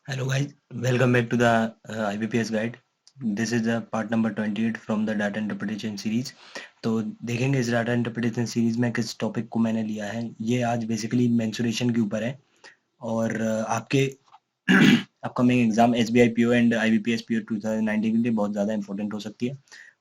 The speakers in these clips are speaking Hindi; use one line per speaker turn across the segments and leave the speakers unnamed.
Hello guys, welcome back to the IBPS guide. This is the part number 28 from the data interpretation series. तो देखेंगे इस डाटा इंटरप्रिटेशन सीरीज में किस टॉपिक को मैंने लिया है। ये आज बेसिकली मेंसुरेशन के ऊपर है और आपके upcoming exam SBI PO and IBPS PO 2019 के लिए बहुत ज़्यादा इंपॉर्टेंट हो सकती है।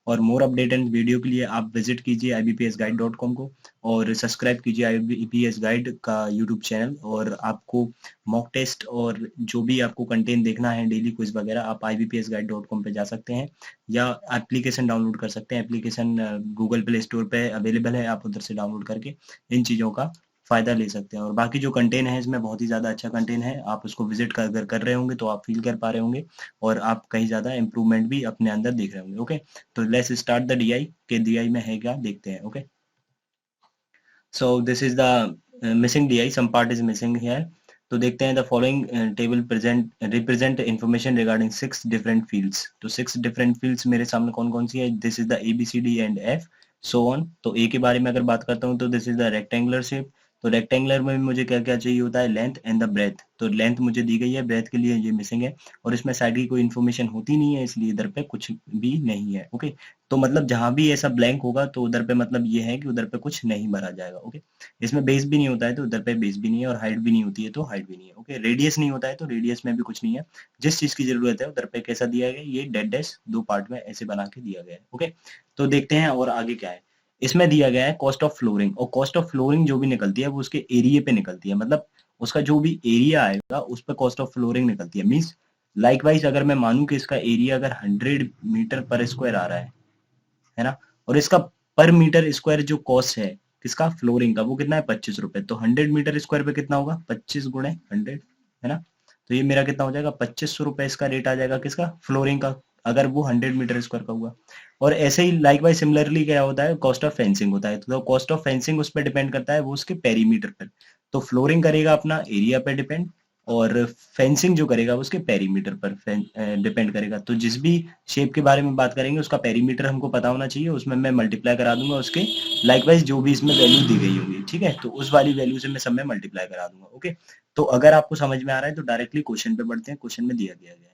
और मोर अपडेट एंड वीडियो के लिए आप विजिट कीजिए ibpsguide.com को और सब्सक्राइब कीजिए IBPS गाइड का यूट्यूब चैनल। और आपको मॉक टेस्ट और जो भी आपको कंटेंट देखना है, डेली क्विज वगैरह, आप ibpsguide.com पे जा सकते हैं या एप्लीकेशन डाउनलोड कर सकते हैं। एप्लीकेशन गूगल प्ले स्टोर पे अवेलेबल है, आप उधर से डाउनलोड करके इन चीज़ों का फ़ायदा ले सकते हैं। और बाकी जो कंटेंट है इसमें बहुत ही ज़्यादा अच्छा कंटेंट है, आप उसको विजिट कर अगर कर रहे होंगे तो आप फील कर पा रहे होंगे और आप कहीं ज़्यादा इम्प्रूवमेंट भी अपने अंदर देख रहे होंगे। ओके, तो लेट्स स्टार्ट द DI के DI में है क्या देखते हैं। Okay, so this is the missing DI, some part is missing here. तो देखते हैं the following table present represent information regarding 6 different fields. तो 6 डिफरेंट फील्ड्स मेरे सामने कौन कौन सी है? This is the ABCD and F so on. तो ए के बारे में अगर बात करता हूँ तो this is the rectangular shape. तो रेक्टेंगुलर में मुझे क्या क्या चाहिए होता है? Length and the breadth. तो लेंथ मुझे दी गई है, ब्रेथ के लिए ये मिसिंग है और इसमें साइड की कोई इन्फॉर्मेशन होती नहीं है, इसलिए इधर पे कुछ भी नहीं है। ओके, तो मतलब जहां भी ऐसा ब्लैंक होगा तो उधर पे मतलब ये है कि उधर पे कुछ नहीं भरा जाएगा। ओके, इसमें बेस भी नहीं होता है तो उधर पे बेस भी नहीं है और हाइट भी नहीं होती है तो हाइट भी नहीं है। ओके, रेडियस नहीं होता है तो रेडियस में भी कुछ नहीं है। जिस चीज की जरूरत है उधर पे कैसा दिया गया है? ये डेड डैश 2 पार्ट में ऐसे बना के दिया गया है। ओके, तो देखते हैं और आगे क्या है। इसमें दिया गया है कॉस्ट ऑफ फ्लोरिंग, और कॉस्ट ऑफ फ्लोरिंग जो भी निकलती है वो उसके एरिया पे निकलती है। मतलब उसका जो भी एरिया आएगा उस पर कॉस्ट ऑफ फ्लोरिंग निकलती है। मीन्स लाइकवाइज अगर मैं मानूं कि इसका एरिया अगर 100 मीटर पर स्क्वायर आ रहा है ना, और इसका पर मीटर स्क्वायर जो कॉस्ट है किसका? फ्लोरिंग का, वो कितना है? 25 रुपए। तो 100 मीटर स्क्वायर पे कितना होगा? 25 गुणे 100, है ना। तो ये मेरा कितना हो जाएगा? 2500 रुपए इसका रेट आ जाएगा किसका? फ्लोरिंग का, अगर वो 100 मीटर स्क्वायर का हुआ। और ऐसे ही लाइक वाइज सिमिलरली क्या होता है? कॉस्ट ऑफ फेंसिंग होता है। तो कॉस्ट ऑफ फेंसिंग उस पर डिपेंड करता है, वो उसके पेरीमीटर पर। तो फ्लोरिंग करेगा अपना एरिया पे डिपेंड, और फेंसिंग जो करेगा वो उसके पेरीमीटर पर डिपेंड करेगा। तो जिस भी शेप के बारे में बात करेंगे उसका पेरीमीटर हमको पता होना चाहिए, उसमें मैं मल्टीप्लाई करा दूंगा उसके लाइकवाइज जो भी इसमें वैल्यू दी गई होगी। ठीक है, तो उस वाली वैल्यू से मैं सब में मल्टीप्लाई करा दूंगा। ओके, तो अगर आपको समझ में आ रहा है तो डायरेक्टली क्वेश्चन पे बढ़ते हैं। क्वेश्चन में दिया गया है,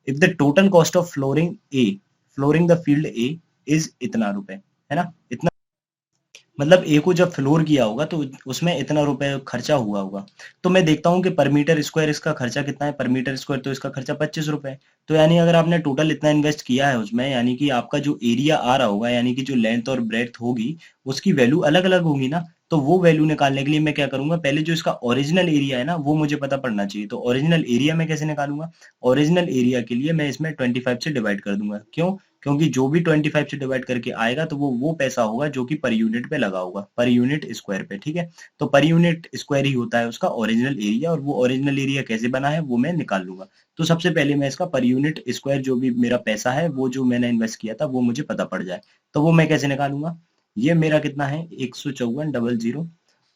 if the total cost of flooring the field A is इतना रुपए, है ना। इतना मतलब ए को जब फ्लोर किया होगा तो उसमें इतना रुपए खर्चा हुआ होगा। तो मैं देखता हूँ कि पर मीटर स्क्वायर इसका खर्चा कितना है। पर मीटर स्क्वायर तो इसका खर्चा 25 रुपए है। तो यानी अगर आपने टोटल इतना इन्वेस्ट किया है उसमें, यानी कि आपका जो एरिया आ रहा होगा, यानी कि जो लेंथ और ब्रेड्थ होगी उसकी वैल्यू अलग अलग होगी ना। तो वो वैल्यू निकालने के लिए मैं क्या करूंगा? पहले जो इसका ओरिजिनल एरिया है ना वो मुझे पता पड़ना चाहिए। तो ओरिजिनल एरिया मैं कैसे निकालूंगा? ओरिजिनल एरिया के लिए मैं इसमें 25 से डिवाइड कर दूंगा। क्यों? क्योंकि जो भी 25 से डिवाइड करके आएगा तो वो पैसा होगा जो कि पर यूनिट पे लगा होगा, पर यूनिट स्क्वायर पे। ठीक है, तो पर यूनिट स्क्वायर ही होता है उसका ओरिजिनल एरिया, और वो ओरिजिनल एरिया कैसे बना है वो मैं निकाल लूंगा। तो सबसे पहले मैं इसका पर यूनिट स्क्वायर जो भी मेरा पैसा है, वो जो मैंने इन्वेस्ट किया था वो मुझे पता पड़ जाए, तो वो मैं कैसे निकालूंगा? ये मेरा कितना है? 154,000।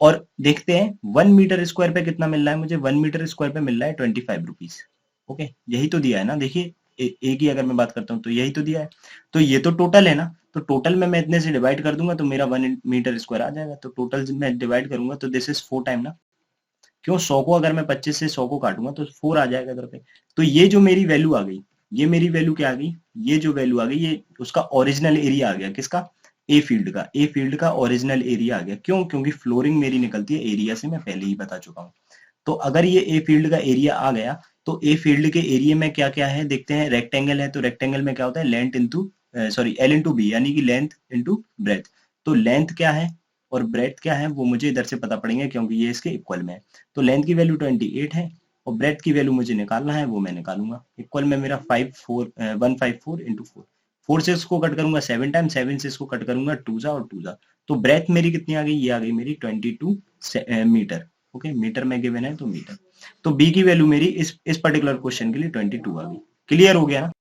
और देखते हैं 1 मीटर स्क्वायर पे कितना मिल रहा है मुझे। 1 मीटर स्क्वायर पे मिल रहा है 25 रुपीज। ओके, यही तो दिया है ना। देखिए एक ही अगर मैं बात करता हूँ तो यही तो दिया है। तो ये तो टोटल है ना, तो टोटल में मैं इतने से डिवाइड कर दूंगा तो मेरा 1 मीटर स्क्वायर आ जाएगा। तो टोटल में डिवाइड करूंगा तो दिस इज 4 टाइम ना। क्यों? 100 को अगर मैं 25 से 100 को काटूंगा तो 4 आ जाएगा इधर पे। तो ये जो मेरी वैल्यू आ गई, ये मेरी वैल्यू क्या आ गई? ये जो वैल्यू आ गई ये उसका ओरिजिनल एरिया आ गया। किसका? ए फील्ड का ओरिजिनल एरिया आ गया। क्यों? क्योंकि फ्लोरिंग मेरी निकलती है एरिया से, मैं पहले ही बता चुका हूँ। तो अगर ये ए फील्ड का एरिया आ गया तो ए फील्ड के एरिया में क्या क्या है देखते हैं। रेक्टेंगल है तो रेक्टेंगल में क्या होता है? Length into sorry L into B, यानी कि लेंथ इंटू ब्रेथ। तो लेंथ क्या है और ब्रेथ क्या है वो मुझे इधर से पता पड़ेंगे क्योंकि ये इसके इक्वल में है। तो लेंथ की वैल्यू 28 है और ब्रेथ की वैल्यू मुझे निकालना है, वो मैं निकालूंगा। इक्वल में मेरा 154 इंटू 4। 4 से इसको कट करूंगा 7 टाइम, 7 से इसको कट करूंगा 2 जा और 2 जा। तो ब्रेथ मेरी कितनी आ गई? ये आ गई मेरी 22 मीटर। ओके, मीटर में गिवन है तो मीटर। तो बी की वैल्यू मेरी इस पर्टिकुलर क्वेश्चन के लिए 22 आ गई। क्लियर हो गया ना?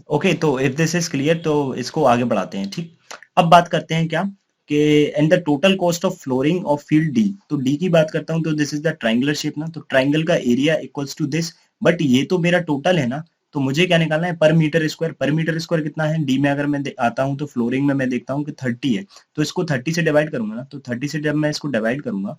ओके, तो इफ दिस इज क्लियर तो इसको आगे बढ़ाते हैं। ठीक, अब बात करते हैं क्या कि and the total cost of flooring of field D. तो डी की बात करता हूं तो this is the triangular shape ना, तो ट्राइंगल का area equals to this. But ये तो मेरा टोटल है ना, तो मुझे क्या निकालना है? पर मीटर स्क्वायर। पर मीटर स्क्वायर कितना है? डी में अगर मैं आता हूं तो फ्लोरिंग में मैं देखता हूं कि 30 है, तो इसको 30 से डिवाइड करूंगा ना। तो 30 से जब मैं इसको डिवाइड करूंगा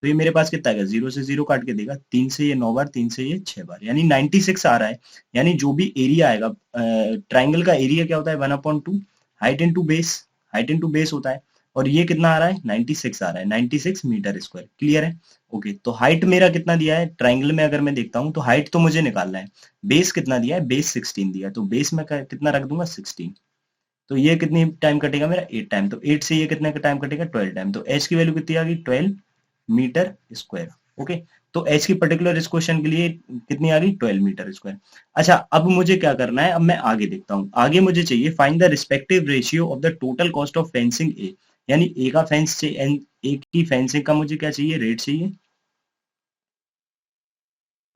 तो ये मेरे पास कितना आएगा, 0 से 0 काट के देगा, 3 से ये 9 बार, 3 से ये 6 बार, यानी 96 आ रहा है। यानी जो भी एरिया आएगा, ट्राइंगल का एरिया क्या होता है, 1/2 height into base, height into base होता है। और ये कितना आ रहा है, 96 आ रहा है, 96 मीटर स्क्वायर। क्लियर है? ओके, तो हाइट मेरा कितना दिया है ट्राइंगल में, अगर मैं देखता हूँ तो हाइट तो मुझे निकालना है। बेस कितना दिया है, बेस 16 दिया है, तो बेस में कितना रख दूंगा, 16। तो ये कितनी टाइम कटेगा मेरा, 8 टाइम। तो 8 से ये कितने का टाइम कटेगा, 12 टाइम। तो एच की वैल्यू कितनी आ गई, 12 मीटर स्क्वायर। ओके, तो एच की पर्टिकुलर इस क्वेश्चन के लिए कितनी आ गई, 12 मीटर स्क्वायर। अच्छा, अब मुझे क्या करना है, अब मैं आगे देखता हूँ। आगे मुझे चाहिए find the respective ratio of the total cost of fencing A, यानी ए का फेंस चाहिए, ए की फेंसिंग का मुझे क्या चाहिए, रेट चाहिए,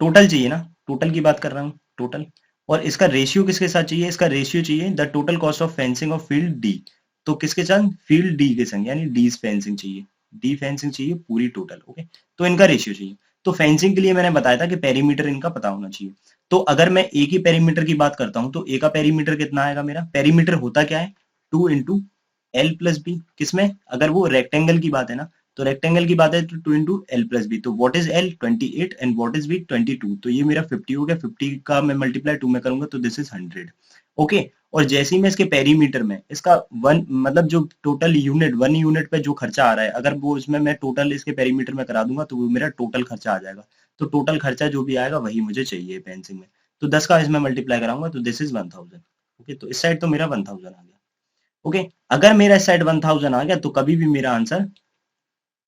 टोटल चाहिए ना, टोटल की बात कर रहा हूँ, टोटल। और इसका रेशियो किसके साथ चाहिए, इसका रेशियो चाहिए the total cost of fencing of field D. तो किसके संग, फील्ड डी के संग, यानी डी फेंसिंग चाहिए, डी फेंसिंग चाहिए पूरी टोटल। ओके, तो इनका रेशियो चाहिए। तो फेंसिंग के लिए मैंने बताया था कि पेरीमीटर इनका पता होना चाहिए। तो अगर मैं ए की पेरीमीटर की बात करता हूं, तो ए का पेरीमीटर कितना आएगा, मेरा पेरीमीटर होता क्या है, 2 × L + B। किसमें, अगर वो रेक्टेंगल की बात है ना, तो रेक्टेंगल की बात है तो 2 × L + B। तो what is L, 28, and what is B, 22। तो ये मेरा 50 हो गया, 50 का मैं मल्टीप्लाई 2 में करूंगा तो दिस इज 100। ओके, और जैसे ही मैं इसके पेरीमीटर में इसका वन, मतलब जो टोटल यूनिट, 1 यूनिट पे जो खर्चा आ रहा है, अगर वो इसमें मैं टोटल इसके पेरीमीटर में करा दूंगा तो वो मेरा टोटल खर्चा आ जाएगा। तो टोटल खर्चा जो भी आएगा वही मुझे चाहिए फेंसिंग में। तो 10 का इसमें मल्टीप्लाई कराऊंगा तो दिस इज 1000। ओके, तो इस साइड तो मेरा 1000 आ गया। ओके, अगर मेरा इस साइड 1000 आ गया तो कभी भी मेरा आंसर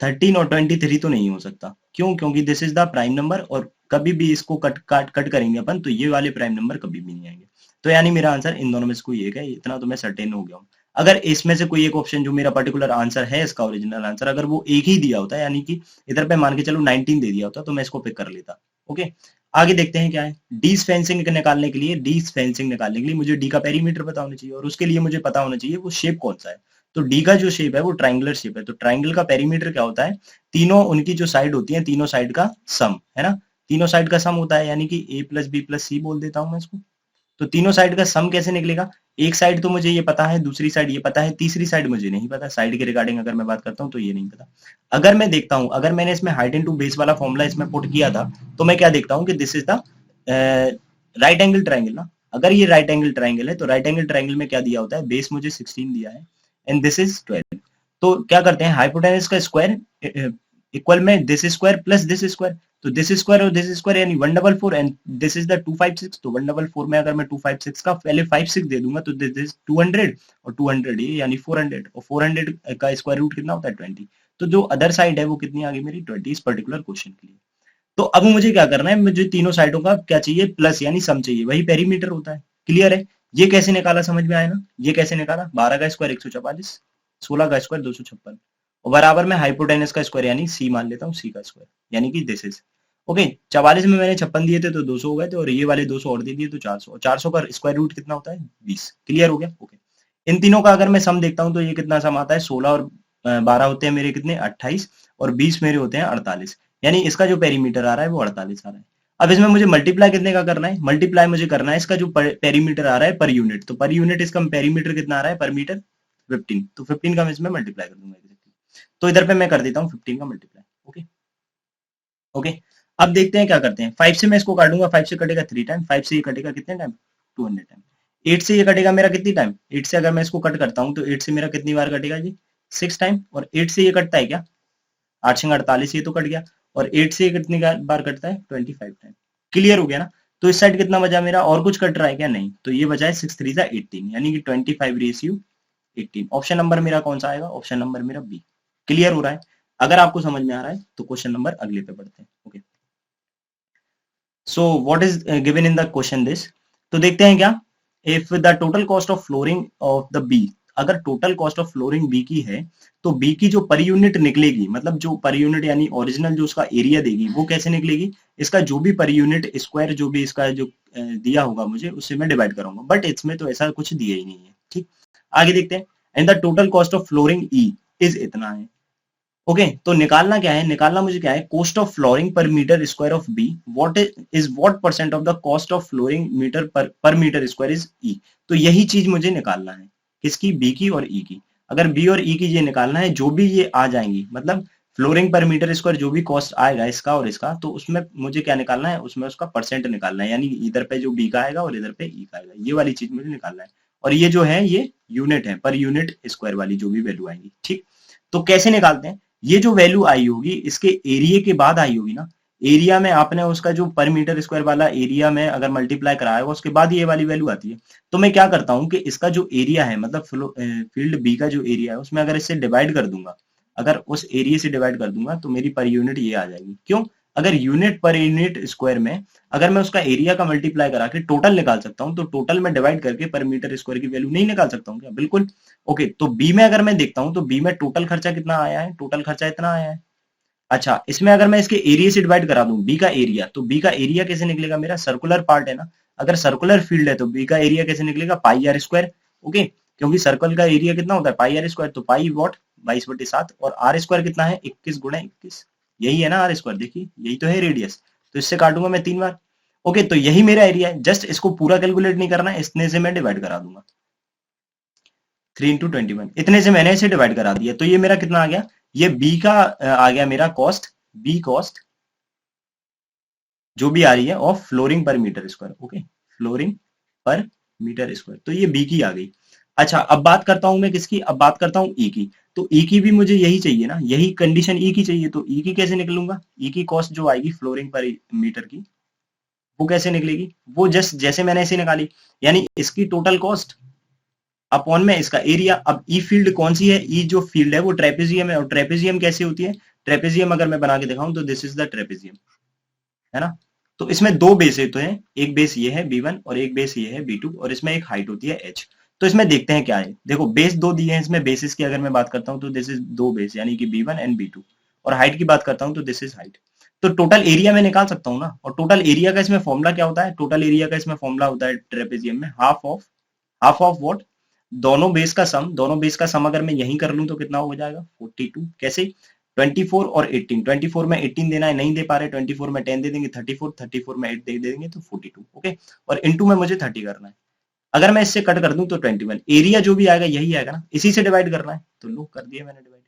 13 और 23 तो नहीं हो सकता। क्यों, क्योंकि this is the prime number, और कभी भी इसको कट करेंगे अपन तो ये वाले प्राइम नंबर कभी भी नहीं आएंगे। तो यानी मेरा आंसर इन दोनों में से कोई एक है, इतना तो मैं सर्टेन हो गया हूँ। अगर इसमें से कोई एक ऑप्शन जो मेरा पर्टिकुलर आंसर है, इसका ओरिजिनल आंसर अगर वो एक ही दिया होता है, यानी कि इधर पे मान के चलो 19 दे दिया होता, तो मैं इसको पिक कर लेता। ओके, आगे देखते हैं क्या है। डी फेंसिंग निकालने के लिए, डी फेंसिंग निकालने के लिए मुझे डी का पेरीमीटर पता होना चाहिए, और उसके लिए मुझे पता होना चाहिए वो शेप कौन सा है। तो डी का जो शेप है वो ट्राइंगुलर शेप है। तो ट्राइंगल का पेरीमीटर क्या होता है, तीनों उनकी जो साइड होती है, तीनों साइड का सम है ना, तीनों साइड का सम होता है, यानी कि A + B + C बोल देता हूं मैं इसको। तो तीनों साइड का सम कैसे निकलेगा, एक साइड तो मुझे ये पता है, दूसरी साइड ये पता है, तीसरी साइड मुझे नहीं पता। साइड के रिगार्डिंग अगर मैं बात करता हूँ तो ये नहीं पता। अगर मैं देखता हूं, अगर मैंने इसमें हाइट इंटू बेस वाला फॉर्मूला इसमें पुट किया था, तो मैं क्या देखता हूँ कि this is the right angle triangle ना। अगर ये राइट एंगल ट्राइंगल है तो राइट एंगल ट्राइंगल में क्या दिया होता है, बेस मुझे 16 दिया है एंड दिस इज 12। तो क्या करते हैं, हाइपोटेनस का स्क्वायर इक्वल में this square plus this square. तो दिस स्क्वायर और दिस स्क्वायर यानी 144, एंड दिस इज द 256। तो 144 में अगर मैं 256 का पहले 56 दे दूंगा तो दिस इज 200, और 200 ये यानी 400, और 400 का स्क्वायर रूट कितना होता है, 20। तो जो अदर साइड है वो कितनी आ गई मेरी, 20 इस पर्टिकुलर क्वेश्चन के लिए। तो अब मुझे क्या करना है, मुझे तीनों साइडों का क्या चाहिए, प्लस यानी सम चाहिए, वही पेरीमीटर होता है। क्लियर है? ये कैसे निकाला समझ में आया ना, ये कैसे निकाला, 12 का स्क्वायर 144, 16 का स्क्वायर 256, और बराबर में हाइपोटेनस का स्क्वायर यानी सी मान लेता हूँ, सी का स्क्वायर यानी कि दिस इज। ओके, 44 में मैंने 56 दिए थे तो 200 हो गए थे, और ये वाले 200 और दे दिए तो 400, और 400 का स्क्वायर रूट कितना होता है, 20। क्लियर हो गया? ओके, इन तीनों का अगर मैं सम देखता हूँ तो ये कितना सम आता है, 16 और 12 होते हैं मेरे कितने, 28, और 20 मेरे होते हैं 48। यानी इसका जो पेरीमीटर आ रहा है वो 48 आ रहा है। अब इसमें मुझे मल्टीप्लाई कितने का करना है, मल्टीप्लाई मुझे करना है इसका जो पेरीमीटर आ रहा है पर यूनिट। तो पर यूनिट इसका पेरीमीटर कितना आ रहा है, पर मीटर 15। तो 15 का मैं इसमें मल्टीप्लाई कर दूंगा। तो इधर पे मैं कर देता हूँ 15 का मल्टीप्लाई। ओके, ओके, अब देखते हैं क्या करते हैं। 5 से मैं इसको काटूंगा, 5 से कटेगा 3 टाइम, 5 से ये कटेगा कितने टाइम, 200 टाइम। 8 से ये कटेगा मेरा कितनी टाइम, 8 से अगर मैं इसको कट करता हूँ तो 8 से मेरा कितनी बार कटेगा जी, 6 टाइम। और 8 से ये कटता है क्या, 8 से 48, ये तो कट गया। और 8 से ये कितनी बार कटता है, 25 टाइम। क्लियर हो गया ना? तो इस साइड कितना बचा मेरा, और कुछ कट रहा है क्या, नहीं। तो ये बचा है 6 3 18, यानी कि 25/18। ऑप्शन नंबर मेरा कौन सा आएगा, ऑप्शन नंबर मेरा बी। क्लियर हो रहा है? अगर आपको समझ में आ रहा है तो क्वेश्चन नंबर अगले पे बढ़ते हैं। Okay, so what is given in the question this. तो देखते हैं क्या, if the total cost of flooring of the B, अगर total cost of flooring B की है तो बी की जो पर यूनिट निकलेगी, मतलब जो पर यूनिट यानी ओरिजिनल जो उसका एरिया देगी वो कैसे निकलेगी, इसका जो भी पर यूनिट स्क्वायर जो भी इसका जो दिया होगा मुझे उससे मैं डिवाइड करूंगा। बट इसमें तो ऐसा कुछ दिया ही नहीं है। ठीक, आगे देखते हैं। And the total cost of flooring E is इतना है। ओके, तो निकालना क्या है, निकालना मुझे क्या है, cost of flooring per metre square of B, what is what percent of the cost of flooring metre per metre square is E. तो यही चीज मुझे निकालना है, किसकी, बी की और ई की। अगर बी और ई की ये निकालना है, जो भी ये आ जाएंगी, मतलब फ्लोरिंग पर मीटर स्क्वायर जो भी कॉस्ट आएगा इसका और इसका, तो उसमें मुझे क्या निकालना है, उसमें उसका परसेंट निकालना है, यानी इधर पे जो बी का आएगा और इधर पे ई का आएगा, ये वाली चीज मुझे निकालना है। और ये जो है ये यूनिट है, पर यूनिट स्क्वायर वाली जो भी वैल्यू आएगी। ठीक, तो कैसे निकालते हैं, ये जो वैल्यू आई होगी इसके एरिया के बाद आई होगी ना, एरिया में आपने उसका जो पर मीटर स्क्वायर वाला एरिया में अगर मल्टीप्लाई कराया होगा उसके बाद ये वाली वैल्यू आती है। तो मैं क्या करता हूँ कि इसका जो एरिया है, मतलब फील्ड बी का जो एरिया है उसमें अगर इससे डिवाइड कर दूंगा, अगर उस एरिया से डिवाइड कर दूंगा तो मेरी पर यूनिट ये आ जाएगी। क्यों, अगर यूनिट पर यूनिट स्क्वायर में अगर मैं उसका एरिया का मल्टीप्लाई करा के टोटल निकाल सकता हूँ, तो टोटल में डिवाइड करके पर मीटर स्क्वायर की वैल्यू नहीं निकाल सकता हूँ क्या? बिल्कुल। ओके, तो बी में अगर मैं देखता हूँ तो बी में टोटल खर्चा कितना आया है, टोटल खर्चा इतना आया है। अच्छा, इसमें अगर मैं इसके एरिया से डिवाइड करा दूं बी का एरिया, तो बी का एरिया कैसे निकलेगा, मेरा सर्कुलर पार्ट है ना, अगर सर्कुलर फील्ड है तो बी का एरिया कैसे निकलेगा, पाई आर स्क्वायर। ओके, क्योंकि सर्कल का एरिया कितना होता है, पाई आर स्क्वायर, तो पाई वॉट 22/7, और आर स्क्वायर कितना है 21 × 21, यही है ना आर स्क्वायर, देखिए यही तो है रेडियस, तो इससे काटूंगा मैं 3 बार। ओके, तो यही मेरा एरिया है, जस्ट इसको पूरा कैलकुलेट नहीं करना है, इतने से मैं डिवाइड करा दूंगा, 3 × 21, इतने से मैंने इसे डिवाइड करा दिया, तो ये मेरा कितना आ गया, ये बी का आ गया मेरा कॉस्ट, बी कॉस्ट जो भी आ रही है of flooring per metre square. Okay, flooring per metre square, तो ये बी की आ गई। अच्छा, अब बात करता हूं मैं किसकी, अब बात करता हूं ई की, तो ई की भी मुझे यही चाहिए ना, यही कंडीशन ई की चाहिए, तो ई की कैसे निकलूंगा, ई की कॉस्ट जो आएगी फ्लोरिंग पर मीटर की, वो कैसे निकलेगी, वो जस्ट जैसे मैंने ऐसे निकाली, यानी इसकी टोटल कॉस्ट अपॉन में इसका एरिया। अब ई फील्ड कौन सी है, ई जो फील्ड है वो ट्रेपेजियम है, और ट्रेपेजियम कैसे होती है, ट्रेपेजियम अगर मैं बना के दिखाऊं तो दिस इज द ट्रेपेजियम, है ना। तो इसमें दो बेस है, तो है एक बेस ये है B1 और एक बेस ये है B2, और इसमें एक हाइट होती है H। तो इसमें देखते हैं क्या है, देखो बेस दो दिए हैं, इसमें बेसिस की अगर मैं बात करता हूं तो दिस इज दो बेस, यानी कि B1 एंड B2, और हाइट की बात करता हूं तो दिस इज हाइट। तो टोटल एरिया मैं निकाल सकता हूं ना, और टोटल एरिया का इसमें फॉर्मूला क्या होता है, टोटल एरिया का इसमें फॉर्मूला होता है ट्रेपेजियम में हाफ ऑफ व्हाट, दोनों बेस का सम, दोनों बेस का सम अगर मैं यही कर लूं तो कितना हो जाएगा 42, कैसे 24 और 18, 24 में 18 देना है, नहीं दे पा रहे, 24 में 10 दे देंगे 34, 34 में 8 दे देंगे तो 42। ओके, और इनटू में मुझे 30 करना है, अगर मैं इससे कट कर दूं तो 21, एरिया जो भी आएगा यही आएगा ना, इसी से डिवाइड करना है, तो लो कर दिया मैंने डिवाइड,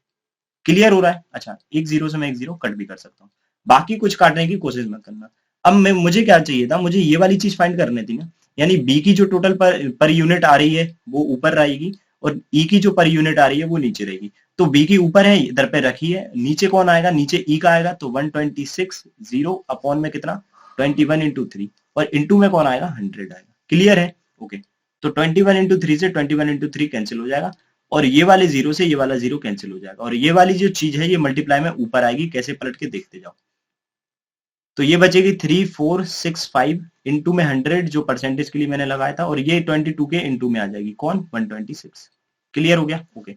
क्लियर हो रहा है। अच्छा, एक जीरो से मैं एक जीरो कट भी कर सकता हूँ, बाकी कुछ काटने की कोशिश मत करना। अब मैं मुझे क्या चाहिए था, मुझे ये वाली चीज फाइंड करनी थी ना, यानी बी की जो टोटल पर यूनिट आ रही है वो ऊपर रहेगी, और ई की जो पर यूनिट आ रही है वो नीचे रहेगी। तो बी की ऊपर है इधर पे रखी है, नीचे कौन आएगा, नीचे ई का आएगा, तो 126 जीरो अपॉन में कितना 21 × 3, और इंटू में कौन आएगा 100 आएगा, क्लियर है। ओके, तो 21 × 3 से 21 × 3 कैंसिल हो जाएगा, और ये वाले जीरो से ये वाला जीरो कैंसिल हो जाएगा, और ये वाली जो चीज है ये मल्टीप्लाई में ऊपर आएगी, कैसे पलट के देखते जाओ, तो ये बचेगी 3465 इंटू में 100 जो परसेंटेज के लिए मैंने लगाया था, और ये 22 के इंटू में आ जाएगी कौन 126, क्लियर हो गया। ओके,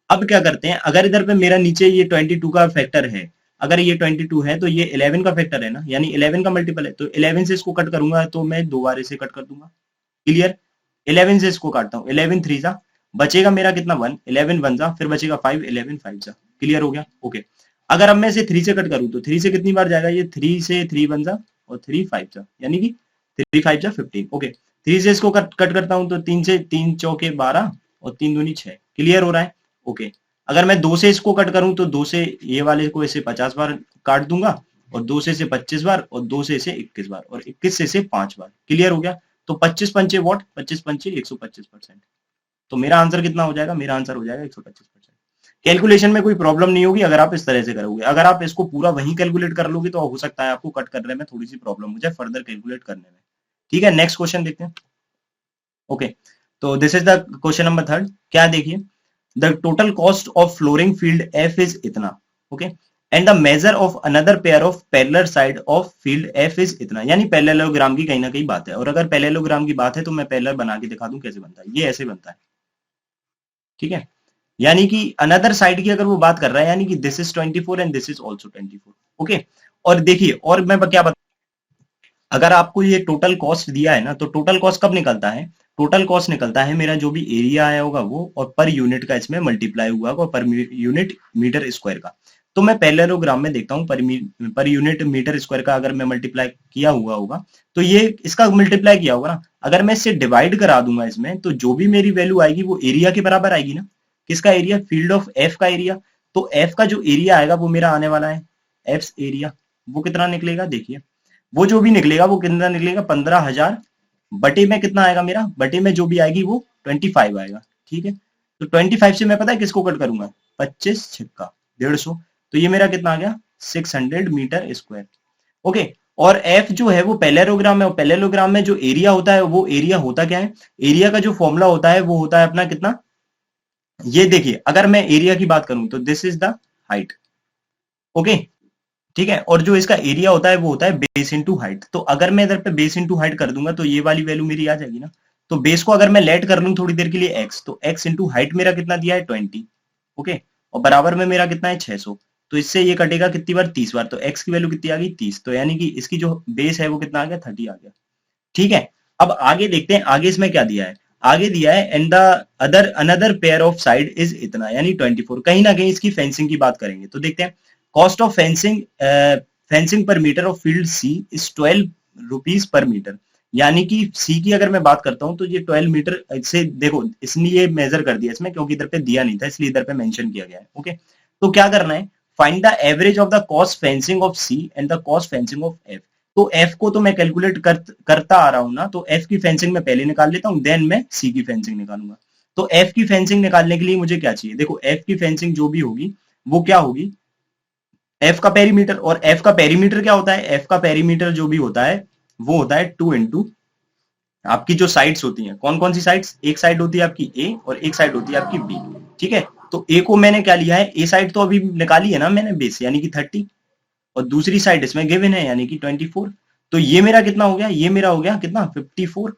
अब क्या करते हैं, अगर इधर पे मेरा नीचे ये 22 का फैक्टर है, अगर ये 22 है तो ये 11 का फैक्टर है ना, यानी 11 का मल्टीपल है, तो 11 से इसको कट करूंगा तो मैं दो बार इसे कट कर दूंगा, क्लियर। 11 से इसको काटता हूँ, 11 3 जा बचेगा मेरा कितना 1, 11 1 जा फिर बचेगा 5, 11 5 जा, क्लियर हो गया। ओके, अगर अब मैं इसे 3 से कट करूं तो 3 से कितनी बार जाएगा, ये 3 से 3 1 जा और 3 5 जा, यानी कि 3 5 जा 15। ओके, 3 से इसको कट करता हूं तो 3 से 3 चौके 12 और 3 दूनी 6, क्लियर हो रहा है। ओके, अगर मैं 2 से इसको कट करूं तो 2 से ये वाले को इसे 50 बार काट दूंगा, और 2 से इसे 25 बार, और 2 से इसे 21 बार, और 21 से इसे 5 बार, क्लियर हो गया। तो 25 पंचे वॉट, 25 पंचे 125%, तो मेरा आंसर कितना हो जाएगा, मेरा आंसर हो जाएगा 125%। कैलकुलेशन में कोई प्रॉब्लम नहीं होगी अगर आप इस तरह से करोगे, अगर आप इसको पूरा वहीं कैलकुलेट कर लोगे तो हो सकता है आपको कट करने में थोड़ी सी प्रॉब्लम हो जाए फर्दर कैलकुलेट करने में। ठीक है, नेक्स्ट क्वेश्चन देखते हैं। ओके, तो this is the question number 3, क्या देखिए, the total cost of flooring field F is इतना, okay, and the measure of another pair of parallel side of field F is इतना, यानी पैरेललोग्राम की कहीं ना कहीं बात है, और अगर पैरेललोग्राम की बात है तो मैं पैरेलल बना के दिखा दूं कैसे बनता है, ये ऐसे बनता है, ठीक है। यानी कि अनदर साइड की अगर वो बात कर रहा है, यानी कि this is 24 and this is also 24, okay. और देखिए, और मैं क्या बता, अगर आपको ये टोटल कॉस्ट दिया है ना, तो टोटल कॉस्ट कब निकलता है, टोटल कॉस्ट निकलता है मेरा जो भी एरिया आया होगा वो, और पर यूनिट का इसमें मल्टीप्लाई हुआ होगा पर यूनिट मीटर स्क्वायर का। तो मैं पैरेललोग्राम में देखता हूं पर यूनिट मीटर स्क्वायर का अगर मैं मल्टीप्लाई किया हुआ होगा तो ये इसका मल्टीप्लाई किया होगा ना, अगर मैं इससे डिवाइड करा दूंगा इसमें, तो जो भी मेरी वैल्यू आएगी वो एरिया के बराबर आएगी ना, किसका एरिया, फील्ड ऑफ एफ का एरिया। तो एफ का जो एरिया आएगा वो मेरा आने वाला है, एफ एरिया वो कितना निकलेगा, देखिए वो जो भी निकलेगा वो कितना निकलेगा, 15,000 बटे में कितना आएगा मेरा, बटे में जो भी आएगी वो 25 आएगा, ठीक है। तो 25 से मैं पता है किसको कट करूंगा, 25 छिक्का 150, तो ये मेरा कितना आ गया, 600 मीटर स्क्वायर। ओके, और एफ जो है वो पैरेललोग्राम है, और पैरेललोग्राम में जो एरिया होता है वो एरिया होता क्या है, एरिया का जो फॉर्मूला होता है वो होता है अपना कितना, ये देखिए अगर मैं एरिया की बात करूं तो this is the height, okay, ठीक है। और जो इसका एरिया होता है वो होता है बेस इंटू हाइट। तो अगर मैं इधर पे बेस इंटू हाइट कर दूंगा तो ये वाली वैल्यू मेरी आ जाएगी ना। तो बेस को अगर मैं लेट कर लूं थोड़ी देर के लिए एक्स, तो एक्स इंटू हाइट मेरा कितना दिया है 20, ओके, और बराबर में मेरा कितना है 600। तो इससे ये कटेगा कितनी बार, 30 बार, तो एक्स की वैल्यू कितनी आ गई 30, तो यानी कि इसकी जो बेस है वो कितना आ गया 30 आ गया, ठीक है। अब आगे देखते हैं, आगे इसमें क्या दिया है, आगे दिया है and the other another pair of side is इतना, यानी 24। कहीं ना कहीं इसकी फेंसिंग की बात करेंगे तो देखते हैं, cost of fencing fencing per metre of field C is 12 rupees per metre, यानी कि सी की अगर मैं बात करता हूं तो ये 12 मीटर से, देखो इसने ये मेजर कर दिया इसमें क्योंकि इधर पे दिया नहीं था इसलिए इधर पे मेंशन किया गया है, ओके। तो क्या करना है, find the average of the cost fencing of C and the cost fencing of F. तो एफ को तो मैं कैलकुलेट करता आ रहा हूं ना, तो एफ की फेंसिंग में पहले निकाल लेता हूं, देन मैं सी की फेंसिंग निकालूंगा। तो एफ की फेंसिंग निकालने के लिए मुझे क्या चाहिए, देखो एफ की फेंसिंग जो भी होगी वो क्या होगी, एफ का पेरीमीटर, और एफ का पेरीमीटर क्या होता है, एफ का पेरीमीटर जो भी होता है वो होता है 2 इंटू आपकी जो साइड्स होती हैं, कौन कौन सी साइड्स, एक साइड होती है आपकी ए और एक साइड होती है आपकी बी, ठीक है। तो ए को मैंने क्या लिया है, ए साइड तो अभी निकाली है ना मैंने बेस, यानी कि 30, और दूसरी साइड इसमें गिवन है यानी कि 24। तो ये मेरा कितना हो गया, ये मेरा हो गया कितना 54,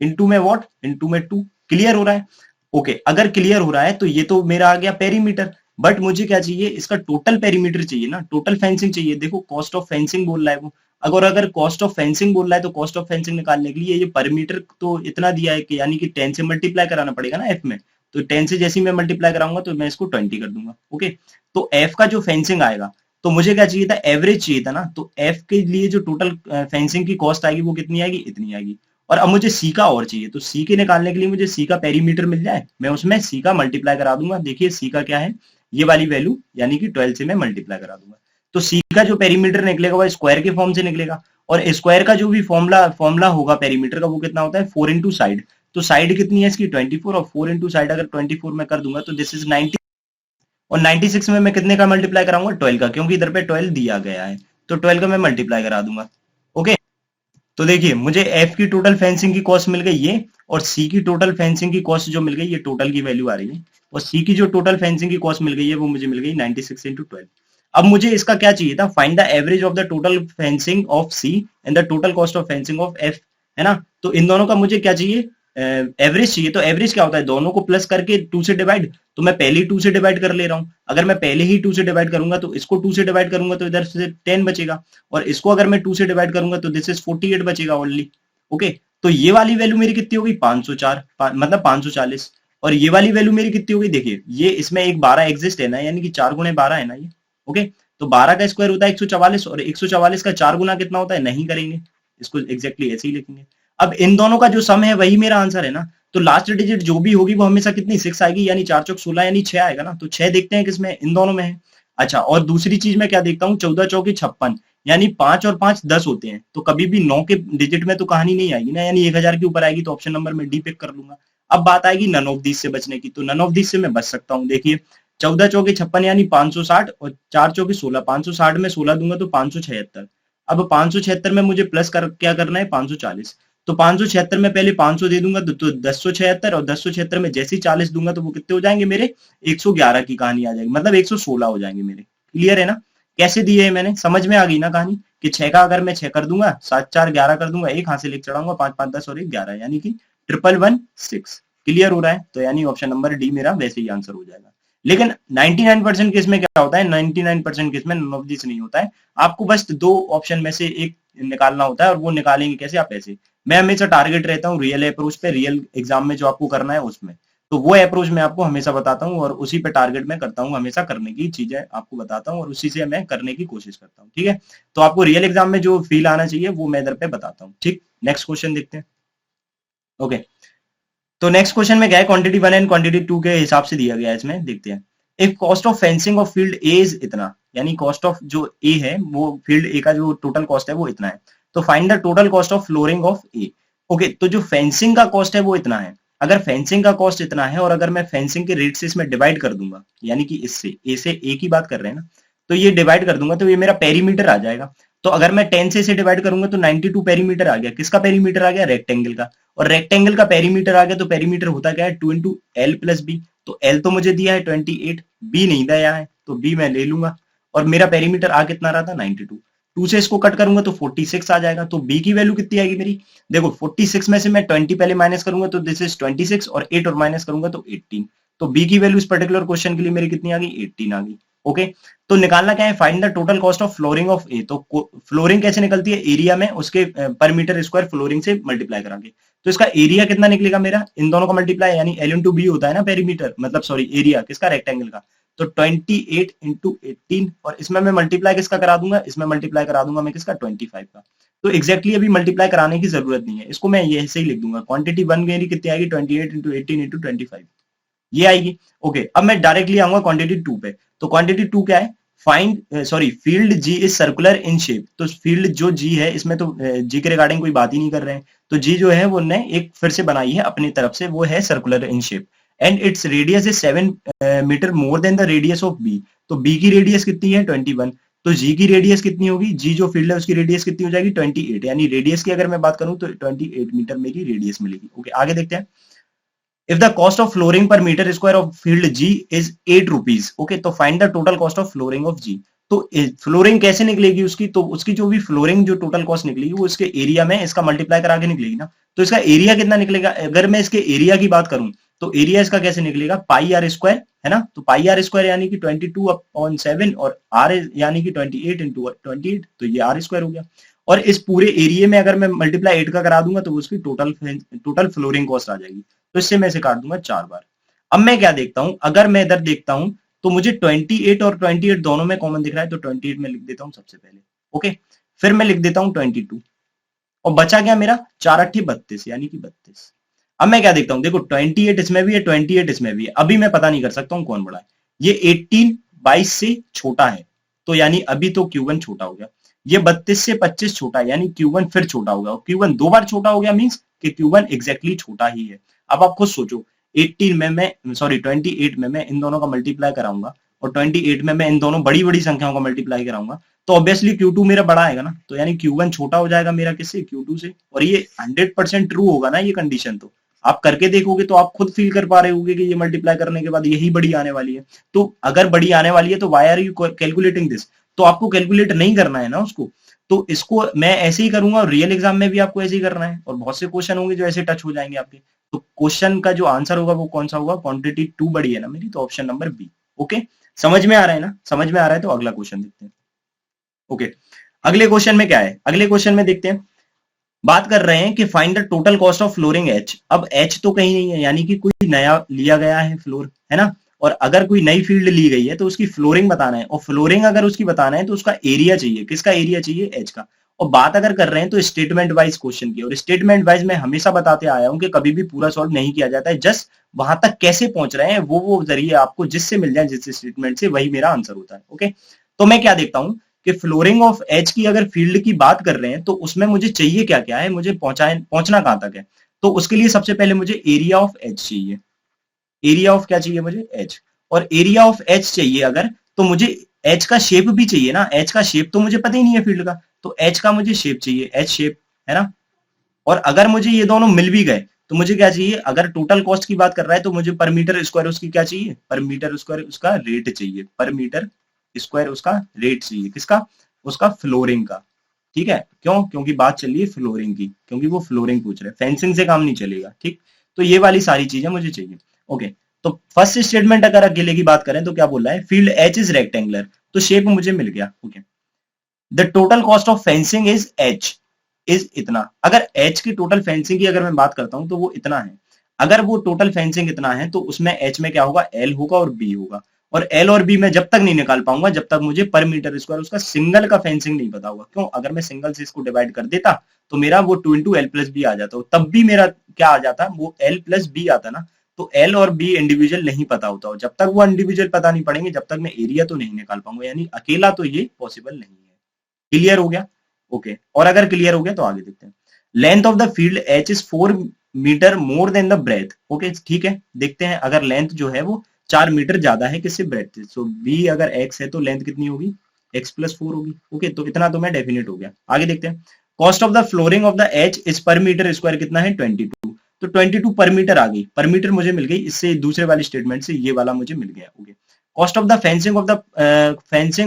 इंटू में व्हाट, इंटू में 2, क्लियर हो रहा है, ओके। अगर क्लियर हो रहा है तो ये तो मेरा आ गया पेरीमीटर, बट मुझे क्या चाहिए, इसका टोटल पेरीमीटर चाहिए ना, टोटल फेंसिंग चाहिए। देखो कॉस्ट ऑफ फेंसिंग बोल रहा है वो, अगर अगर कॉस्ट ऑफ फेंसिंग बोल रहा है तो कॉस्ट ऑफ फेंसिंग निकालने के लिए ये परिमीटर तो इतना दिया है कि यानी कि 10 से मल्टीप्लाई कराना पड़ेगा ना एफ में, तो 10 से जैसे ही मैं मल्टीप्लाई कराऊंगा तो मैं इसको 20 कर दूंगा, ओके। तो एफ का जो फेंसिंग आएगा, तो मुझे क्या चाहिए था, एवरेज चाहिए था ना, तो एफ के लिए जो टोटल फेंसिंग की कॉस्ट आएगी वो कितनी आएगी, इतनी आएगी। और अब मुझे सी का और चाहिए, तो सी के निकालने के लिए मुझे सी का पेरीमीटर मिल जाए, मैं उसमें सी का मल्टीप्लाई करा दूंगा। देखिए सी का क्या है, ये वाली वैल्यू, यानी कि 12 से मैं मल्टीप्लाई करा दूंगा। तो सी का जो पेरीमीटर निकलेगा वो स्क्वायर के फॉर्म से निकलेगा, और स्क्वायर का जो भी फॉर्मूला फॉर्मूला होगा पेरीमीटर का वो कितना होता है 4 इंटू साइड। तो साइड कितनी है इसकी 24, और 4 इंटू साइड अगर 24 में कर दूंगा तो दिस इज 90, और 96 में मैं कितने का मल्टीप्लाई कराऊंगा 12 का, क्योंकि इधर पे 12 दिया गया है, तो 12 का मैं मल्टीप्लाई करा दूंगा, ओके। तो देखिए मुझे एफ की टोटल फेंसिंग की कॉस्ट मिल गई ये, और सी की टोटल फेंसिंग की कॉस्ट जो मिल गई ये टोटल की वैल्यू आ रही है, और सी की जो टोटल फेंसिंग की कॉस्ट मिल गई है वो मुझे मिल गई 96 इंटू 12। अब मुझे इसका क्या चाहिए था, find the average of the total fencing of C and the total cost of fencing of F, है ना। तो इन दोनों का मुझे क्या चाहिए, एवरेज चाहिए। तो एवरेज क्या होता है, दोनों को प्लस करके 2 से डिवाइड, तो मैं पहले ही 2 से डिवाइड कर ले रहा हूं। अगर मैं पहले ही 2 से डिवाइड करूंगा तो इसको 2 से डिवाइड करूंगा तो इधर से 10 बचेगा, और इसको अगर मैं 2 से डिवाइड करूंगा तो दिस इज 48 बचेगा ओनली, ओके। तो ये वाली वैल्यू मेरी कितनी होगी 504, मतलब 540, और ये वाली वैल्यू मेरी कितनी होगी, देखिए ये इसमें एक 12 एग्जिस्ट है ना, यानी कि 4 गुणे 12 है ना ये, ओके। तो 12 का स्क्वायर होता है 144, और 144 का 4 गुना कितना होता है, नहीं करेंगे, इसको एग्जैक्टली ऐसे ही लिखेंगे। अब इन दोनों का जो सम है वही मेरा आंसर है ना, तो लास्ट डिजिट जो भी होगी वो हमेशा कितनी 6 आएगी, यानी 4 चौक 16 यानी 6 आएगा ना, तो 6 देखते हैं किसमें, इन दोनों में है। अच्छा, और दूसरी चीज मैं क्या देखता हूँ, 14 चौकी 56, यानी 5 और 5 10 होते हैं, तो कभी भी 9 के डिजिट में तो कहानी नहीं आएगी ना, यानी 1000 के ऊपर आएगी तो ऑप्शन नंबर में डी पिक कर लूंगा। अब बात आएगी नन ऑफ दिस से बचने की, तो नन ऑफ दिस से मैं बच सकता हूँ। देखिए 14 चौके 56 यानी 560, और 4 चौके 16, 560 में 16 दूंगा तो 576। अब 576 में मुझे प्लस कर क्या करना है 540, तो 576 में पहले 500 दे दूंगा तो 1076, और 1076 में जैसे ही 40 दूंगा तो वो कितने हो जाएंगे मेरे 111 की कहानी आ जाएगी, मतलब 116 हो जाएंगे मेरे, क्लियर है ना। कैसे दिए है मैंने, समझ में आ गई ना कहानी, कि 6 का अगर मैं 6 कर दूंगा, 7 4 11 कर दूंगा, एक हाथ से लेकर चढ़ाऊंगा, 5 5 10 और 1 11, यानी कि 11116, क्लियर हो रहा है। तो यानी ऑप्शन नंबर डी मेरा वैसे ही आंसर हो जाएगा। लेकिन 99% केस में क्या होता है, 99% केस में नन ऑफ दिस नहीं होता है, आपको बस दो ऑप्शन में से एक निकालना होता है, और वो निकालेंगे कैसे आप ऐसे, मैं हमेशा टारगेट रहता हूँ रियल अप्रोच पे, रियल एग्जाम में जो आपको करना है उसमें, तो वो अप्रोच मैं आपको हमेशा बताता हूँ, और उसी पे टारगेट मैं करता हूँ, हमेशा करने की चीजें आपको बताता हूँ और उसी से मैं करने की कोशिश करता हूँ, ठीक है। तो आपको रियल एग्जाम में जो फील आना चाहिए वो मैं इधर पे बताता हूँ, ठीक। नेक्स्ट क्वेश्चन देखते हैं, ओके। तो नेक्स्ट क्वेश्चन में क्या है, क्वांटिटी 1 एंड क्वांटिटी 2 के हिसाब से दिया गया है, इसमें देखते हैं। If cost of fencing of field A is इतना, यानी कॉस्ट ऑफ जो ए है वो फील्ड ए का जो टोटल कॉस्ट है वो इतना है, तो find the total cost of flooring of A. Okay, तो जो फेंसिंग का कॉस्ट है वो इतना है। अगर फेंसिंग का कॉस्ट इतना है और अगर मैं फेंसिंग के रेट से इसमें डिवाइड कर दूंगा, यानी कि इससे ए से ए की बात कर रहे हैं ना, तो ये डिवाइड कर दूंगा तो ये मेरा पेरीमीटर आ जाएगा। तो अगर मैं 10 से इसे डिवाइड करूंगा तो 92 पेरीमीटर आ गया। किसका पेरीमीटर आ गया? रेक्टेंगल का। और रेक्टेंगल का पेरीमीटर आ गया तो पेरीमीटर होता क्या है? 2 इंटू एल प्लस बी। तो एल तो मुझे दिया है 28, बी नहीं दिया है तो बी मैं ले लूंगा। और मेरा पेरीमीटर आ कितना रहा था? 92। 2 से इसको कट करूंगा तो 46 आ जाएगा। तो बी की वैल्यू कितनी आएगी मेरी? देखो 46 में से मैं 20 पहले माइनस करूंगा तो दिस इज 26 और 8 और माइनस करूंगा तो 18। तो बी की वैल्यू इस पर्टिकुलर क्वेश्चन के लिए मेरी कितनी आ गई? 18 आ गई। ओके, तो निकालना क्या है? Find the total cost of flooring of A. तो फ्लोरिंग कैसे निकलती है? एरिया में उसके पर मीटर स्क्वायर फ्लोरिंग से मल्टीप्लाई करा के। तो इसका एरिया कितना निकलेगा मेरा? इन दोनों का मल्टीप्लाई, यानी एल इंटू बी होता है ना पेरीमीटर, मतलब सॉरी एरिया किसका? रेक्टेंगल का। तो 28 इंटू 18 और इसमें मैं मल्टीप्लाई किसका करा दूंगा? इसमें मल्टीप्लाई करा दूंगा मैं किसका? 25 का। तो एक्जैक्टली अभी मल्टीप्लाई कराने की जरूरत नहीं है, इसको मैं ये ऐसे ही लिख दूंगा। क्वांटिटी 1 मेरी कितनी आएगी? 28 इंटू 18 इंटू 25, ये आएगी। ओके, अब मैं डायरेक्टली आऊंगा क्वांटिटी 2 पे। तो क्वांटिटी 2 क्या है? Find sorry field G is circular in shape. तो फील्ड जो जी है इसमें तो जी के रिगार्डिंग कोई बात ही नहीं कर रहे हैं, तो जी जो है वो ने एक फिर से बनाई है अपनी तरफ से, वो है circular in shape. And it's radius is 7 metre more than the radius of B. तो बी की रेडियस कितनी है? 21। तो जी की रेडियस कितनी होगी? जी जो फील्ड है उसकी रेडियस कितनी हो जाएगी? 28। यानी रेडियस की अगर मैं बात करूं तो 28 मीटर मेरी रेडियस मिलेगी। ओके, आगे देखते हैं। If the cost of flooring per meter square of field G is 8 rupees, okay, तो find the total cost of flooring of G। तो फ्लोरिंग कैसे निकलेगी उसकी? तो उसकी जो भी फ्लोरिंग जो टोटल कॉस्ट निकलेगी वो इसके एरिया में इसका मल्टीप्लाई करा के निकलेगी ना। तो इसका एरिया कितना निकलेगा? अगर मैं इसके एरिया की बात करूं तो एरिया इसका कैसे निकलेगा? पाई आर स्क्वायर है ना। तो पाई आर स्क्वायर यानी कि 22/7 और आर यानी कि 28 इंटू 28, तो ये आर स्क्वायर हो गया। और इस पूरे एरिया में अगर मैं मल्टीप्लाई 8 का करा दूंगा तो उसकी टोटल फ्लोरिंग कॉस्ट आ जाएगी। तो इससे मैं इसे काट दूंगा 4 बार। अब मैं क्या देखता हूं? अगर मैं इधर देखता हूं तो मुझे 28 और 28 दोनों में कॉमन दिख रहा है, तो 28 में लिख देता हूं सबसे पहले। ओके, फिर मैं लिख देता हूं 22 और बचा क्या मेरा? 4 8 32 यानी कि 32। अब मैं क्या देखता हूं? देखो 28 इसमें भी है, 28 इसमें भी है। अभी मैं पता नहीं कर सकता हूं कौन बड़ा है। ये 18 22 से छोटा है, तो यानी अभी तो Q1 छोटा हो गया। ये 32 से 25 छोटा है, यानी Q1 फिर छोटा हो गया। और Q1 दो बार छोटा हो गया मींस कि Q1 एग्जैक्टली छोटा ही है। अब आप खुद सोचो, 18 में मैं सॉरी 28 में मैं इन दोनों का मल्टीप्लाई कराऊंगा और 28 में मैं इन दोनों बड़ी बड़ी संख्याओं का मल्टीप्लाई कराऊंगा, तो ऑब्वियसली Q2 मेरा बड़ा आएगा ना। तो यानी Q1 छोटा हो जाएगा मेरा किससे? Q2 से। और ये 100% ट्रू होगा ना ये कंडीशन। तो आप करके देखोगे तो आप खुद फील कर पा रहे होगे कि ये मल्टीप्लाई करने के बाद यही बड़ी आने वाली है। तो अगर बड़ी आने वाली है तो why are you calculating this? तो आपको कैलकुलेट नहीं करना है ना उसको। तो इसको मैं ऐसे ही करूंगा और रियल एग्जाम में भी आपको ऐसे ही करना है। और बहुत से क्वेश्चन होंगे जो ऐसे टच हो जाएंगे आपके। तो क्वेश्चन का जो आंसर होगा वो कौन सा होगा? क्वांटिटी 2 बड़ी है ना मेरी, तो ऑप्शन नंबर बी। ओके, समझ में आ रहा है ना? समझ में आ रहा है तो अगला क्वेश्चन देखते हैं। ओके, अगले क्वेश्चन में क्या है? अगले क्वेश्चन में देखते हैं, बात कर रहे हैं कि find the total cost of flooring H. अब एच तो कहीं नहीं है, यानी कि कोई नया लिया गया है फ्लोर, है ना। और अगर कोई नई फील्ड ली गई है तो उसकी फ्लोरिंग बताना है, और फ्लोरिंग अगर उसकी बताना है तो उसका एरिया चाहिए। किसका एरिया चाहिए? एच का। और बात अगर कर रहे हैं तो स्टेटमेंट वाइज क्वेश्चन की, और स्टेटमेंट वाइज मैं हमेशा बताते आया हूं कि कभी भी पूरा सॉल्व नहीं किया जाता है, जस्ट वहां तक कैसे पहुंच रहे हैं वो जरिए आपको जिससे मिल जाए, जिस स्टेटमेंट से, वही मेरा आंसर होता है। ओके, तो मैं क्या देखता हूं कि फ्लोरिंग ऑफ एच की अगर फील्ड की बात कर रहे हैं तो उसमें मुझे चाहिए क्या क्या है, मुझे पहुंचना कहां तक है। तो उसके लिए सबसे पहले मुझे एरिया ऑफ एच चाहिए। एरिया ऑफ क्या चाहिए मुझे? एच। और एरिया ऑफ एच चाहिए अगर, तो मुझे एच का शेप भी चाहिए ना। एच का शेप तो मुझे पता ही नहीं है फील्ड का, तो एच का मुझे शेप चाहिए, एच शेप, है ना। और अगर मुझे ये दोनों मिल भी गए तो मुझे क्या चाहिए? अगर टोटल कॉस्ट की बात कर रहा है तो मुझे पर मीटर स्क्वायर उसकी क्या चाहिए? पर मीटर स्क्वायर उसका रेट चाहिए। पर मीटर स्क्वायर उसका रेट चाहिए। किसका? उसका फ्लोरिंग का। ठीक है, क्यों? क्योंकि बात चल रही है फ्लोरिंग की, क्योंकि वो फ्लोरिंग पूछ रहे हैं, फेंसिंग से काम नहीं चलेगा। ठीक, तो ये वाली सारी चीजें मुझे चाहिए। ओके, तो फर्स्ट स्टेटमेंट अगर अकेले की बात करें तो क्या बोल रहा है? फील्ड एच इज रेक्टेंगुलर, तो शेप मुझे मिल गया। Okay, the total cost of fencing is H is इतना। अगर एच की टोटल फेंसिंग की अगर मैं बात करता हूं तो वो इतना है। अगर वो टोटल फेंसिंग इतना है तो उसमें एच में क्या होगा? एल होगा और बी होगा। और एल और बी मैं जब तक नहीं निकाल पाऊंगा जब तक मुझे पर मीटर स्क्वायर उसका सिंगल का फेंसिंग नहीं पता होगा। क्यों? अगर मैं सिंगल से इसको डिवाइड कर देता तो मेरा वो 2 इंटू एल प्लस बी आ जाता, तब भी मेरा क्या आ जाता? वो एल प्लस बी आता ना। तो एल और बी इंडिविजुअल नहीं पता होता हो, जब तक वो इंडिविजुअल पता नहीं पड़ेंगे जब तक मैं एरिया तो नहीं निकाल पाऊंगा, यानी अकेला तो ये पॉसिबल नहीं है। क्लियर हो गया? ओके, और अगर क्लियर हो गया तो आगे देखते हैं। Length of the field H is 4 metre more than the breadth. Okay ठीक है, देखते हैं अगर लेंथ जो है वो 4 मीटर ज्यादा है किससे, ब्रेथ से। सो बी अगर एक्स है तो लेंथ कितनी होगी, x+4 होगी। ओके, तो इतना तो मैं डेफिनेट हो गया। आगे देखते हैं। Cost of the flooring of the H is पर मीटर स्क्वायर कितना है, 22। तो 22 पर मीटर आ गई, पर मीटर मुझे मिल गई, इससे दूसरे वाले स्टेटमेंट से ये वाला मुझे मिल गया। Okay, cost of the fencing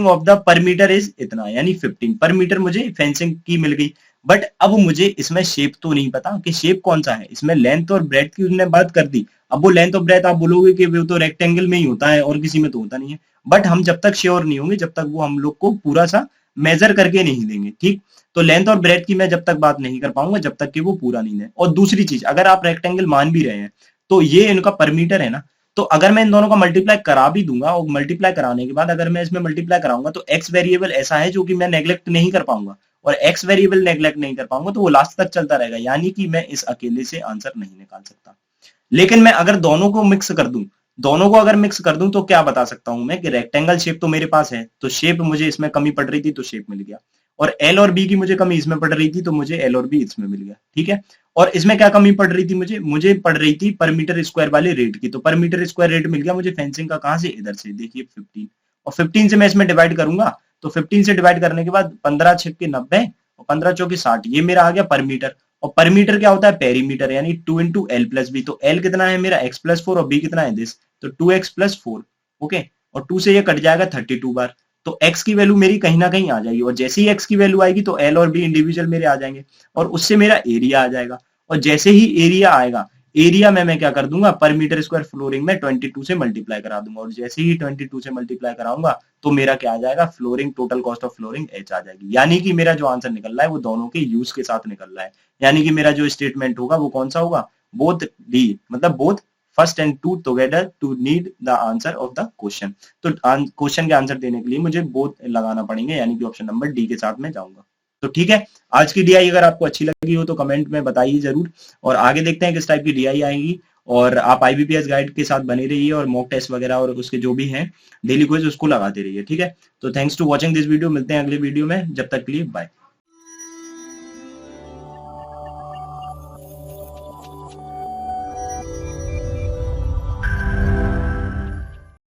of the per metre is इतना, यानी 15 पर मीटर मुझे फेंसिंग की मिल गई। बट अब मुझे इसमें शेप तो नहीं पता कि शेप कौन सा है, इसमें लेंथ और ब्रेथ की उसने बात कर दी। अब वो लेंथ और ब्रेथ आप बोलोगे कि वो तो रेक्टेंगल में ही होता है और किसी में तो होता नहीं है, बट हम जब तक श्योर नहीं होंगे जब तक वो हम लोग को पूरा सा मेजर करके नहीं देंगे। ठीक, तो लेंथ और ब्रेथ की मैं जब तक बात नहीं कर पाऊंगा जब तक कि वो पूरा नहीं है। और दूसरी चीज, अगर आप रेक्टेंगल मान भी रहे हैं तो ये इनका पर मीटर है ना, तो अगर मैं इन दोनों का मल्टीप्लाई करा भी दूंगा और मल्टीप्लाई कराने के बाद अगर मैं इसमें मल्टीप्लाई कराऊंगा तो एक्स वेरिएबल ऐसा है जो कि मैं नेग्लेक्ट नहीं कर पाऊंगा, और एक्स वेरिएबल नेग्लेक्ट नहीं कर पाऊंगा तो वो लास्ट तक चलता रहेगा, यानी कि मैं इस अकेले से आंसर नहीं निकाल सकता। लेकिन मैं अगर दोनों को मिक्स कर दूं, दोनों को अगर मिक्स कर दूं तो क्या बता सकता हूं मैं कि रेक्टेंगल शेप तो मेरे पास है, तो शेप मुझे इसमें कमी पड़ रही थी तो शेप मिल गया, और एल और बी की मुझे कमी इसमें पड़ रही थी तो मुझे एल और बी इसमें मिल गया। ठीक है, और इसमें क्या कमी पड़ रही थी, मुझे पड़ रही थी पर मीटर स्क्वायर वाले रेट की, तो पर मीटर स्क्वायर रेट मिल गया मुझे फेंसिंग का, कहां से, इधर से, देखिए 15, और 15 से मैं इसमें डिवाइड करूंगा तो 15 से डिवाइड करने के बाद 15 छक्के 90 और 15 चौके 60, ये मेरा आ गया पर मीटर। और पर मीटर क्या होता है, पेरीमीटर, यानी 2 इंटू एल प्लस बी, तो एल कितना है मेरा x+4 और बी कितना है दिस, तो 2x+4। ओके, और 2 से ये कट जाएगा 32 बार, तो x की वैल्यू मेरी कहीं ना कहीं आ जाएगी, और जैसे ही x की वैल्यू आएगी तो l और b इंडिविजुअल मेरे आ जाएंगे, और उससे मेरा एरिया आ जाएगा, और जैसे ही एरिया आएगा, एरिया में मैं क्या कर दूंगा, पर मीटर स्क्वायर फ्लोरिंग में 22 से मल्टीप्लाई करा दूंगा, और जैसे ही 22 से मल्टीप्लाई कराऊंगा तो मेरा क्या आ जाएगा, flooring, total cost of flooring h आ जाएगी। यानी कि मेरा जो आंसर निकल रहा है वो दोनों के यूज के साथ निकल रहा है, यानी कि मेरा जो स्टेटमेंट होगा वो कौन सा होगा, बोथ डी, मतलब both first and two together to need the answer of the question. तो क्वेश्चन के आंसर देने के लिए मुझे बोथ लगाना पड़ेंगे, यानी कि ऑप्शन नंबर डी के साथ में जाऊंगा। तो ठीक है, आज की डीआई अगर आपको अच्छी लगी हो तो कमेंट में बताइए जरूर, और आगे देखते हैं किस टाइप की डीआई आएगी। और आप आईबीपीएस गाइड के साथ बने रहिए और मॉक टेस्ट वगैरह और उसके जो भी हैं डेली क्विज उसको लगाते रहिए। ठीक है, तो thanks to watching this video, मिलते हैं अगले वीडियो में, जब तक के लिए बाय।